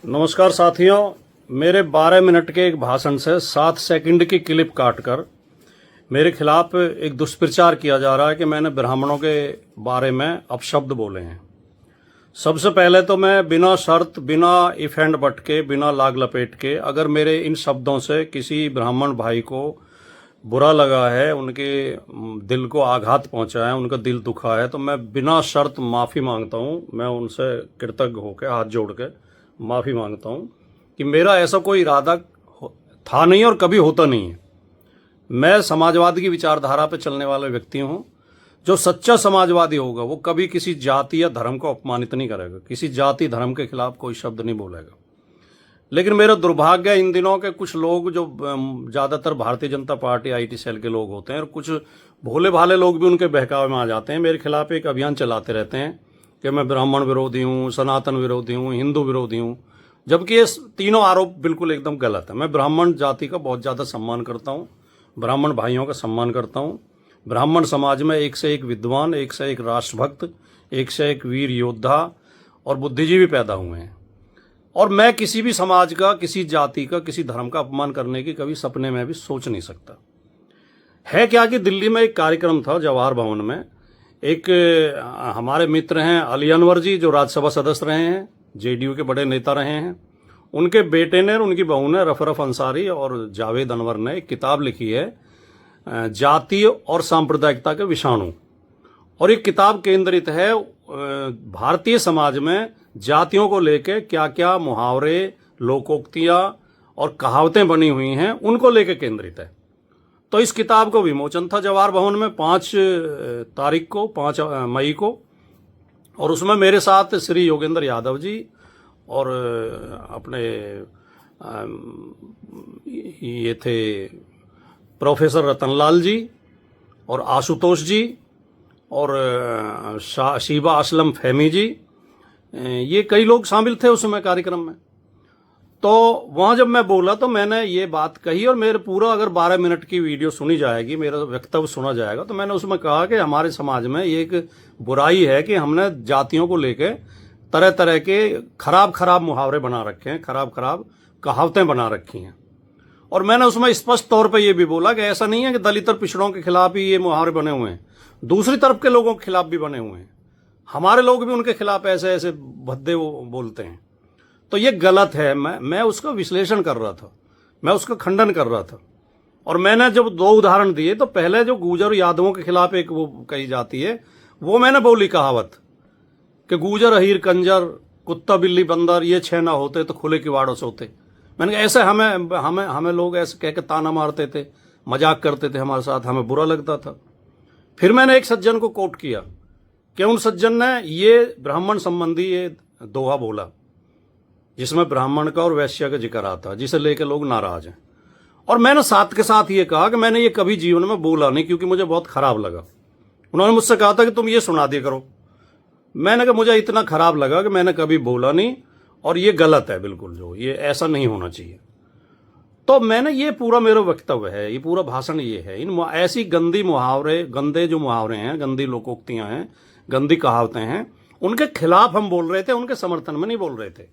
नमस्कार साथियों, मेरे 12 मिनट के एक भाषण से 7 सेकंड की क्लिप काटकर मेरे खिलाफ एक दुष्प्रचार किया जा रहा है कि मैंने ब्राह्मणों के बारे में अपशब्द बोले हैं। सबसे पहले तो मैं बिना शर्त, बिना इफ एंड बट के, बिना लाग लपेट के, अगर मेरे इन शब्दों से किसी ब्राह्मण भाई को बुरा लगा है, उनके दिल को आघात पहुंचा है, उनका दिल दुखा है, तो मैं बिना शर्त माफ़ी मांगता हूं। मैं उनसे कृतज्ञ होकर हाथ जोड़ के माफ़ी मांगता हूं कि मेरा ऐसा कोई इरादा था नहीं और कभी होता नहीं है। मैं समाजवाद की विचारधारा पर चलने वाले व्यक्ति हूं। जो सच्चा समाजवादी होगा वो कभी किसी जाति या धर्म को अपमानित नहीं करेगा, किसी जाति धर्म के खिलाफ कोई शब्द नहीं बोलेगा। लेकिन मेरा दुर्भाग्य है इन दिनों के कुछ लोग, जो ज़्यादातर Bharatiya Janata party IT cell के लोग होते हैं, और कुछ भोले भाले लोग भी उनके बहकावे में आ जाते हैं, मेरे खिलाफ एक अभियान चलाते रहते हैं कि मैं ब्राह्मण विरोधी हूँ, सनातन विरोधी हूँ, हिंदू विरोधी हूँ, जबकि ये तीनों आरोप बिल्कुल एकदम गलत है। मैं ब्राह्मण जाति का बहुत ज़्यादा सम्मान करता हूँ, ब्राह्मण भाइयों का सम्मान करता हूँ। ब्राह्मण समाज में एक से एक विद्वान, एक से एक राष्ट्रभक्त, एक से एक वीर योद्धा और बुद्धिजीवी पैदा हुए हैं, और मैं किसी भी समाज का, किसी जाति का, किसी धर्म का अपमान करने की कभी सपने में भी सोच नहीं सकता। है क्या कि दिल्ली में एक कार्यक्रम था जवाहर भवन में। एक हमारे मित्र हैं अली अनवर जी, जो राज्यसभा सदस्य रहे हैं, जेडीयू के बड़े नेता रहे हैं। उनके बेटे ने और उनकी बहू ने, रफरफ अंसारी और जावेद अनवर ने, एक किताब लिखी है जातीय और सांप्रदायिकता के विषाणु। और ये किताब केंद्रित है भारतीय समाज में जातियों को लेकर क्या क्या मुहावरे, लोकोक्तियां और कहावतें बनी हुई हैं, उनको लेकर केंद्रित है। तो इस किताब को विमोचन था जवाहर भवन में 5 तारीख को, 5 मई को, और उसमें मेरे साथ श्री योगेंद्र यादव जी और अपने ये थे प्रोफेसर रतनलाल जी और आशुतोष जी और शीबा असलम फहमी जी, ये कई लोग शामिल थे उसमें कार्यक्रम में। तो वहाँ जब मैं बोला तो मैंने ये बात कही, और मेरे पूरा अगर 12 मिनट की वीडियो सुनी जाएगी, मेरा वक्तव्य सुना जाएगा, तो मैंने उसमें कहा कि हमारे समाज में ये एक बुराई है कि हमने जातियों को लेकर तरह तरह के खराब मुहावरे बना रखे हैं, खराब कहावतें बना रखी हैं। और मैंने उसमें स्पष्ट तौर पर यह भी बोला कि ऐसा नहीं है कि दलित और पिछड़ों के खिलाफ ही ये मुहावरे बने हुए हैं, दूसरी तरफ के लोगों के खिलाफ भी बने हुए हैं। हमारे लोग भी उनके खिलाफ ऐसे ऐसे भद्दे वो बोलते हैं। तो ये गलत है। मैं उसका विश्लेषण कर रहा था, मैं उसका खंडन कर रहा था। और मैंने जब 2 उदाहरण दिए, तो पहले जो गुर्जर यादवों के खिलाफ एक वो कही जाती है, वो मैंने बोली कहावत कि गुर्जर अहीर कंजर, कुत्ता बिल्ली बंदर, ये 6 ना होते तो खुले किवाड़ों से होते। मैंने कहा ऐसे हमें लोग ऐसे कह के ताना मारते थे, मजाक करते थे हमारे साथ, हमें बुरा लगता था। फिर मैंने एक सज्जन को कोट किया कि उन सज्जन ने ये ब्राह्मण संबंधी ये दोहा बोला जिसमें ब्राह्मण का और वैश्य का जिक्र आता, जिसे लेकर लोग नाराज हैं। और मैंने साथ के साथ ये कहा कि मैंने ये कभी जीवन में बोला नहीं, क्योंकि मुझे बहुत खराब लगा। उन्होंने मुझसे कहा था कि तुम ये सुना दिया करो। मैंने कहा मुझे इतना खराब लगा कि मैंने कभी बोला नहीं, और ये गलत है बिल्कुल, जो ये ऐसा नहीं होना चाहिए। तो मैंने ये पूरा मेरा वक्तव्य है, ये पूरा भाषण ये है। इन ऐसी गंदी मुहावरे, गंदे जो मुहावरे हैं, गंदी लोकोक्तियां हैं, गंदी कहावतें हैं, उनके खिलाफ हम बोल रहे थे, उनके समर्थन में नहीं बोल रहे थे।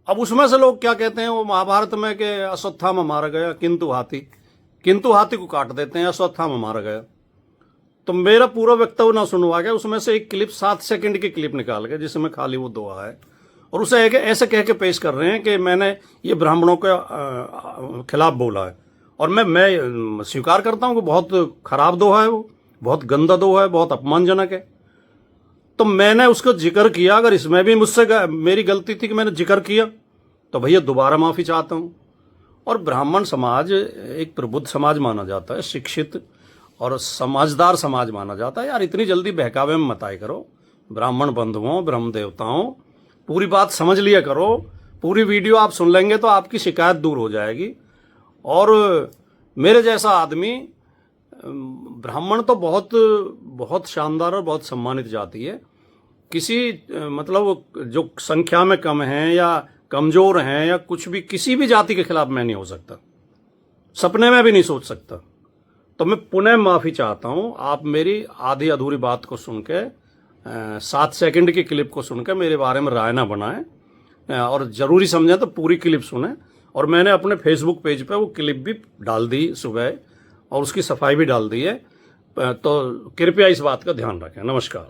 अब उसमें से लोग क्या कहते हैं, वो महाभारत में कि अश्वत्थामा मारा गया किंतु हाथी को काट देते हैं, अश्वत्थामा मारा गया। तो मेरा पूरा वक्तव्य ना सुनवा के उसमें से एक क्लिप, 7 सेकंड की क्लिप निकाल के, जिसमें खाली वो दोहा है, और उसे ऐसे कह के पेश कर रहे हैं कि मैंने ये ब्राह्मणों के खिलाफ बोला है। और मैं स्वीकार करता हूं कि बहुत खराब दोहा है, वो बहुत गंदा दोहा है, बहुत अपमानजनक है। तो मैंने उसका जिक्र किया। अगर इसमें भी मुझसे मेरी गलती थी कि मैंने जिक्र किया, तो भैया दोबारा माफ़ी चाहता हूँ। और ब्राह्मण समाज एक प्रबुद्ध समाज माना जाता है, शिक्षित और समझदार समाज माना जाता है। यार इतनी जल्दी बहकावे में मत आए करो। ब्राह्मण बंधुओं, ब्रह्म देवताओं, पूरी बात समझ लिया करो। पूरी वीडियो आप सुन लेंगे तो आपकी शिकायत दूर हो जाएगी। और मेरे जैसा आदमी, ब्राह्मण तो बहुत शानदार और बहुत सम्मानित जाति है। किसी मतलब जो संख्या में कम हैं या कमजोर हैं या कुछ भी, किसी भी जाति के खिलाफ मैं नहीं हो सकता, सपने में भी नहीं सोच सकता। तो मैं पुनः माफ़ी चाहता हूँ। आप मेरी आधी अधूरी बात को सुन के, 7 सेकंड की क्लिप को सुनकर मेरे बारे में राय ना बनाएं। और ज़रूरी समझें तो पूरी क्लिप सुने। और मैंने अपने फेसबुक पेज पे वो क्लिप भी डाल दी सुबह और उसकी सफाई भी डाल दी है, तो कृपया इस बात का ध्यान रखें। नमस्कार।